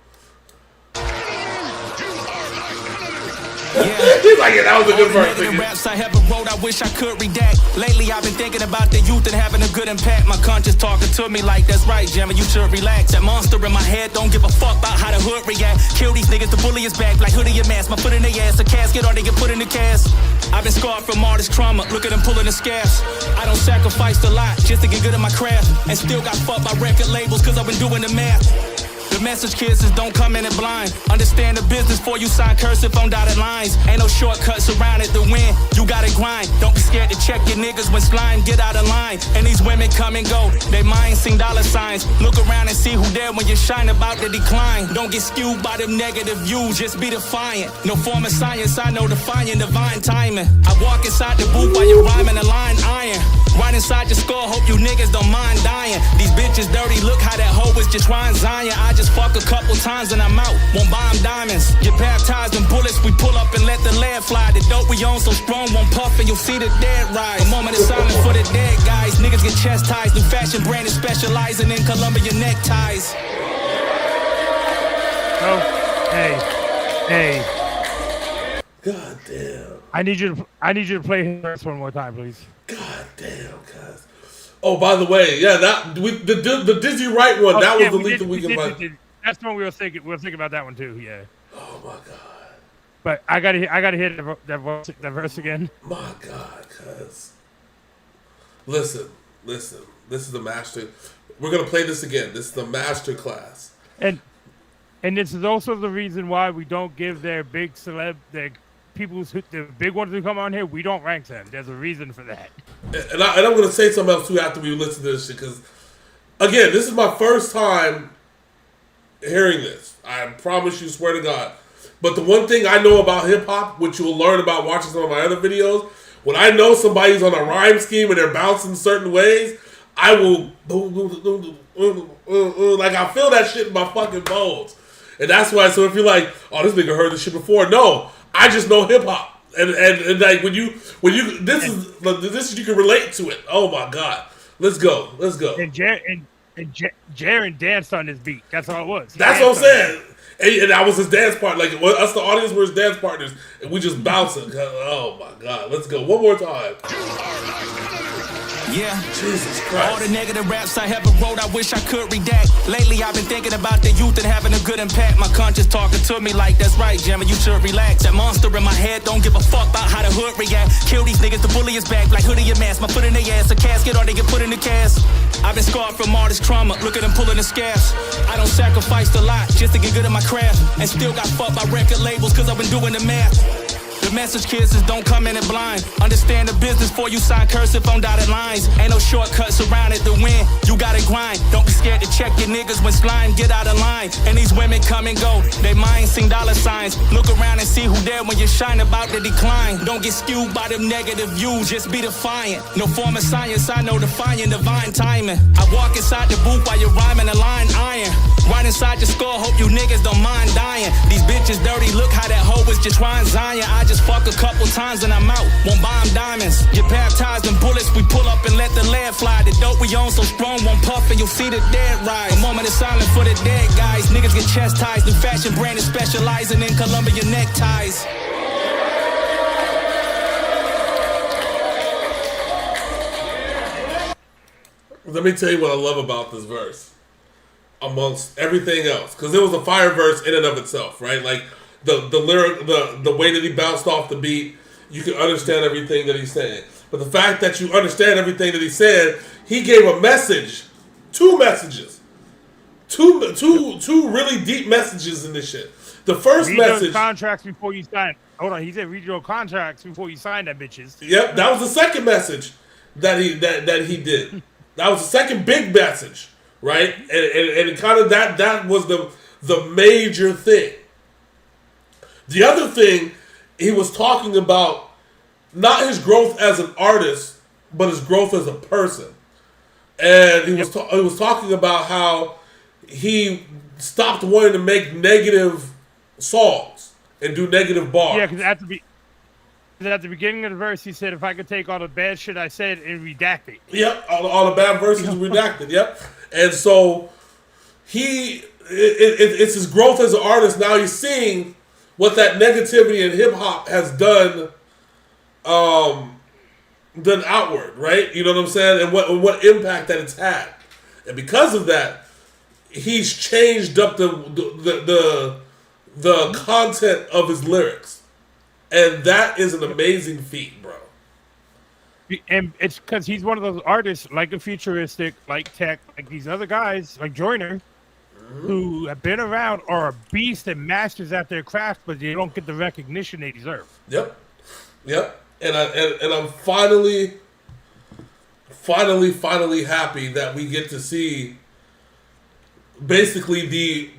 S1: He's like, yeah, that was a good verse.
S4: Raps I ever wrote, I wish I could redact. Lately, I've been thinking about the youth and having a good impact. My conscience talking to me like, that's right, Jammer, you should relax. That monster in my head don't give a fuck about how the hood react. Kill these niggas, the bully is back, like hoodie and mask. My foot in their ass, a casket or they get put in the cast. I've been scarred from all this trauma, look at them pulling the scabs. I don't sacrifice a lot just to get good at my craft. And still got fucked by record labels cause I've been doing the math. The message, kids, is don't come in it blind. Understand the business before you sign cursive on dotted lines. Ain't no shortcuts around it to win. You gotta grind. Don't be scared to check your niggas when slime. Get out of line. And these women come and go. They minds sing dollar signs. Look around and see who there when you shine about to decline. Don't get skewed by them negative views. Just be defiant. No form of science. I know defying divine timing. I walk inside the booth while you're rhyming a line iron. Right inside your skull. Hope you niggas don't mind dying. These bitches dirty. Look how that hoe is just trying Zion. I just fuck a couple times and I'm out. Won't buy them diamonds. Get baptized in bullets. We pull up and let the lead fly. The dope we own so strong won't puff and you'll see the dead rise. A moment of silence for the dead guys. Niggas get chastised. New fashion brand is specializing in Columbia neckties.
S2: Oh, hey.
S1: God damn.
S2: I need you to play his verse one more time, please.
S1: God damn, cuz. Oh, by the way, yeah, the Dizzy Wright one, that was the least we can find.
S2: That's the one we were thinking. We were thinking about that one too. Yeah.
S1: Oh my God.
S2: But I gotta hit that verse again.
S1: My God, cuz. Listen. This is the master. We're gonna play this again. This is the master class.
S2: And this is also the reason why we don't give their big the big ones who come on here. We don't rank them. There's a reason for that.
S1: And I'm gonna say something else too after we listen to this shit, because again, this is my first time hearing this. I promise you, swear to God. But the one thing I know about hip hop, which you will learn about watching some of my other videos, when I know somebody's on a rhyme scheme and they're bouncing certain ways, I will like I feel that shit in my fucking bones. And that's why. So if you're like, oh, this nigga heard this shit before, no, I just know hip hop. And like when you this is you can relate to it. Oh my God, let's go.
S2: And Jarren danced on this beat. That's all it was.
S1: That's what I'm saying. And that was his dance part. Like us, the audience were his dance partners, and we just bouncing. Oh my God, let's go one more time.
S4: Yeah,
S1: Jesus Christ.
S4: All the negative raps I ever wrote, I wish I could redact. Lately, I've been thinking about the youth and having a good impact. My conscience talking to me like, that's right, Jammer, you should relax. That monster in my head don't give a fuck about how the hood react. Kill these niggas, the bully is back, like hoodie and mask. My foot in their ass, a casket or they get put in the cast. I've been scarred from all this trauma, look at them pulling the scabs. I don't sacrifice a lot just to get good at my craft. And still got fucked by record labels cause I've been doing the math. The message, kids, is don't come in it blind. Understand the business before you sign cursive on dotted lines. Ain't no shortcuts around it to win. You gotta grind. Don't be scared to check your niggas when slime. Get out of line. And these women come and go. They minds sing dollar signs. Look around and see who there when you shine about to decline. Don't get skewed by them negative views. Just be defiant. No form of science. I know defying divine timing. I walk inside the booth while you're rhyming a line iron. Right inside your skull. Hope you niggas don't mind dying. These bitches dirty. Look how that hoe is just trying Zion. I just fuck a couple times and I'm out. Won't buy them diamonds. Get baptized in bullets. We pull up and let the lead fly. The dope we own so strong won't puff and you'll see the dead rise. A moment of silence for the dead guys. Niggas get chastised. New fashion brand is specializing in Columbia neckties.
S1: Let me tell you what I love about this verse, amongst everything else, because it was a fire verse in and of itself, right? Like the lyric, the way that he bounced off the beat, you can understand everything that he's saying. But the fact that you understand everything that he said, he gave a message, two messages, two really deep messages in this shit. The first
S2: read
S1: message.
S2: Those contracts before you sign. Hold on, he said read your contracts before you sign that bitches.
S1: Yep, that was the second message that he did. That was the second big message, right? And kind of that was the major thing. The other thing, he was talking about not his growth as an artist, but his growth as a person. And he was talking about how he stopped wanting to make negative songs and do negative bars.
S2: Yeah, because at the beginning of the verse, he said, if I could take all the bad shit I said and redact it.
S1: Yep, all the bad verses redacted, yep. And so it's his growth as an artist. Now he's seeing what that negativity in hip-hop has done outward, right? You know what I'm saying? And what impact that it's had. And because of that, he's changed up the content of his lyrics. And that is an amazing feat, bro.
S2: And it's because he's one of those artists, like a Futuristic, like Tech, like these other guys, like Joyner, who have been around, are a beast and masters at their craft, but they don't get the recognition they deserve.
S1: Yep. And I'm finally happy that we get to see basically the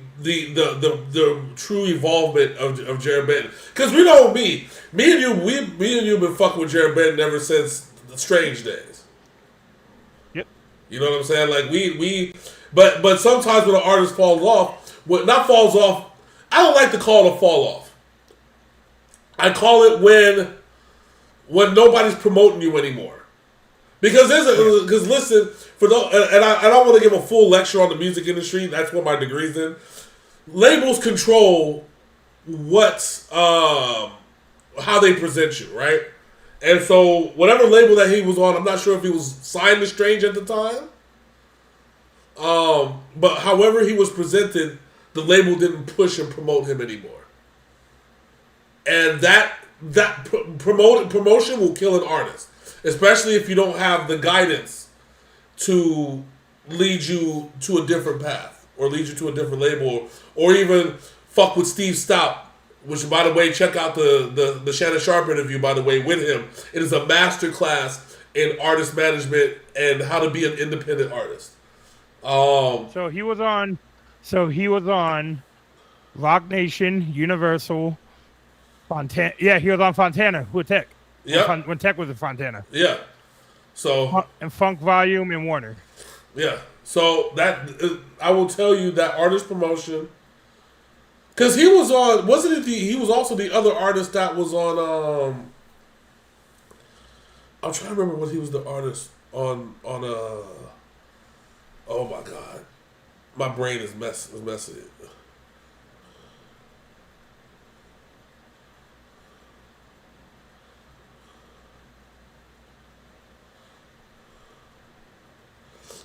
S1: true evolvement of Jarren Benton. Because we know me and you been fucking with Jarren Benton ever since the Strange days.
S2: Yep.
S1: You know what I'm saying? Like but sometimes when an artist falls off, I don't like to call it a fall off. I call it when nobody's promoting you anymore. Because listen, for those, and I don't want to give a full lecture on the music industry. That's what my degree's in. Labels control how they present you, right? And so whatever label that he was on, I'm not sure if he was signed to Strange at the time. But however he was presented, the label didn't push and promote him anymore. And that promotion will kill an artist, especially if you don't have the guidance to lead you to a different path or lead you to a different label, or even fuck with Steve Stout, which, by the way, check out the Shannon Sharp interview, by the way, with him. It is a masterclass in artist management and how to be an independent artist.
S2: So he was on Rock Nation, Universal, Fontana. Yeah, he was on Fontana with Tech.
S1: Yeah.
S2: When Tech was in Fontana.
S1: Yeah. So
S2: and Funk Volume and Warner.
S1: Yeah. So I will tell you that artist promotion, because he was on. Wasn't it? He was also the other artist that was on. I'm trying to remember what he was the artist on. Oh my god, my brain is messy.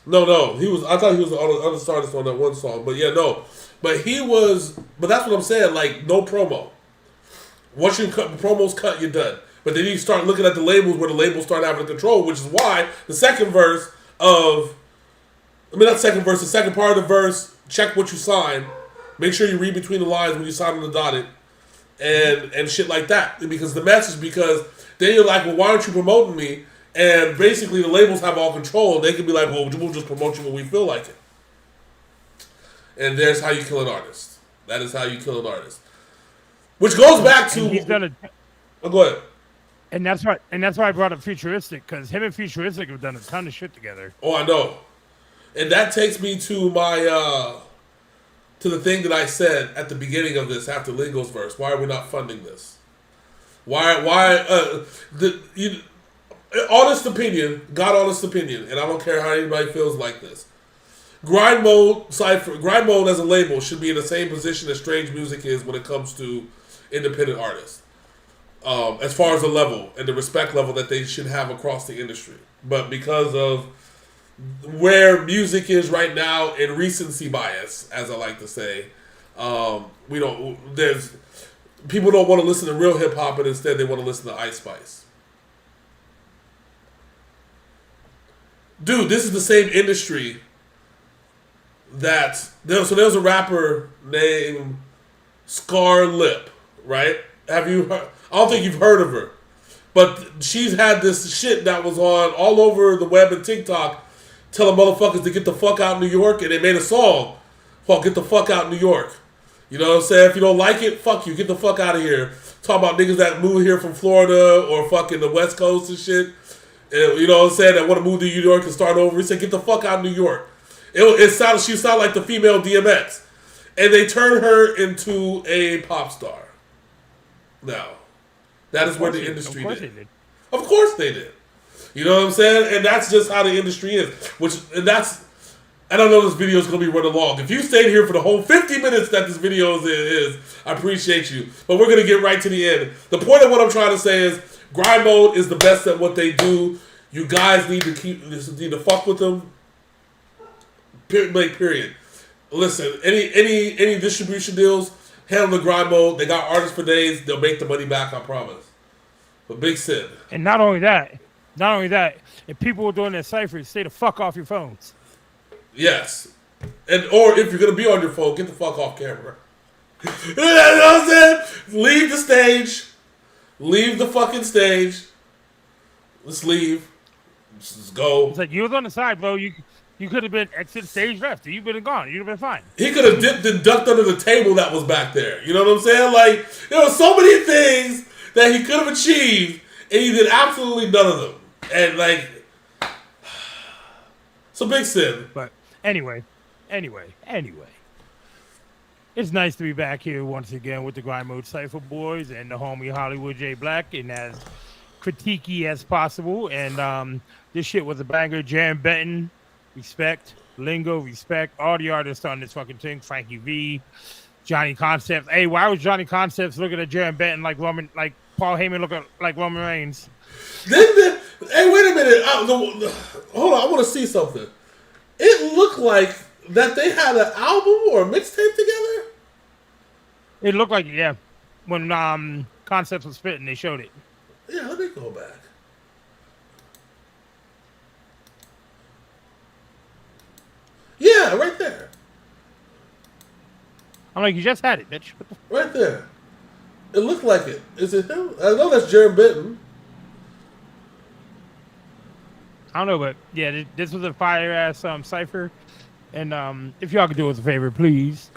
S1: No, he was. I thought he was the other artist on that one song, but yeah, no. But he was. But that's what I'm saying. Like, no promo. Once you cut the promos, cut, you're done. But then you start looking at the labels where the labels start having control, which is why the second verse of. Not second verse. The second part of the verse. Check what you sign. Make sure you read between the lines when you sign on the dotted, and shit like that. Because the message. Because then you're like, well, why aren't you promoting me? And basically, the labels have all control. They can be like, well, we'll just promote you when we feel like it. And there's how you kill an artist. That is how you kill an artist. Which goes back to...
S2: He's done
S1: go ahead.
S2: And that's why I brought up Futuristic, because him and Futuristic have done a ton of shit together.
S1: Oh, I know. And that takes me to my... to the thing that I said at the beginning of this, after Lingo's verse. Why are we not funding this? Honest opinion, honest opinion, and I don't care how anybody feels like this. Grind Mode, Cypher, Grind Mode as a label should be in the same position as Strange Music is when it comes to independent artists. As far as the level and the respect level that they should have across the industry. But because of where music is right now in recency bias, as I like to say. We don't. There's people don't want to listen to real hip hop, and instead they want to listen to Ice Spice. Dude, this is the same industry that there's a rapper named Scar Lip, right? Have you heard? I don't think you've heard of her, but she's had this shit that was on all over the web and TikTok, telling motherfuckers to get the fuck out of New York, and they made a song called "Get the Fuck Out of New York." You know what I'm saying? If you don't like it, fuck you. Get the fuck out of here. Talk about niggas that move here from Florida or fucking the West Coast and shit. And, you know what I'm saying? That want to move to New York and start over. He said, get the fuck out of New York. She sounded like the female DMX. And they turned her into a pop star. Now, that is where the industry did. Of course they did. You know what I'm saying? And that's just how the industry is. I don't know if this video is going to be running long. If you stayed here for the whole 50 minutes that this video is, I appreciate you. But we're going to get right to the end. The point of what I'm trying to say is, grind mode is the best at what they do. You guys need to fuck with them. Period. Listen, any distribution deals, handle the grind mode. They got artists for days. They'll make the money back, I promise. But Big Sin.
S2: And not only that, if people are doing their ciphers, stay the fuck off your phones.
S1: Yes. Or if you're going to be on your phone, get the fuck off camera. You know what I'm saying? Leave the stage. Leave the fucking stage. Let's leave. Let's go.
S2: It's like, you was on the side, bro. You could have been exit stage left. You'd been gone. You'd have been fine.
S1: He could have dipped and ducked under the table that was back there. You know what I'm saying? Like, there were so many things that he could have achieved, and he did absolutely none of them. And, like, it's a big sin.
S2: But anyway. It's nice to be back here once again with the Grind Mode Cypher boys and the homie Hollywood J Blaq, and as critiquey as possible. And this shit was a banger. Jarren Benton, respect. Lingo, respect. All the artists on this fucking thing. Frankie V, Johnny Concepts. Hey, why was Johnny Concepts looking at Jarren Benton like Paul Heyman looking like Roman Reigns?
S1: Hey, wait a minute. Hold on, I want to see something. It looked like that they had an album or a mixtape together.
S2: It looked like it, yeah. When Concepts was spitting, they showed it.
S1: Yeah, let me go back. Yeah, right there.
S2: I'm like, you just had it, bitch.
S1: Right there. It looked like it. Is it him? I know that's Jarren Benton.
S2: I don't know, but yeah, this was a fire-ass Cypher. And if y'all could do us a favor, please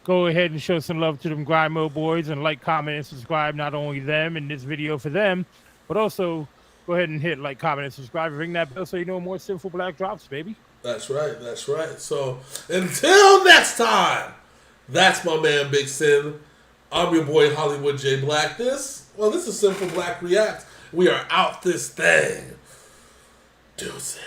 S2: go ahead and show some love to them Grind Mode boys and like, comment, and subscribe. Not only them in this video for them, but also go ahead and hit like, comment, and subscribe, and ring that bell so you know more Synful Blaq drops, baby.
S1: That's right. That's right. So until next time, that's my man Big Sin. I'm your boy Hollywood J Blaq. This is Synful Blaq React. We are out this thing. Deuces.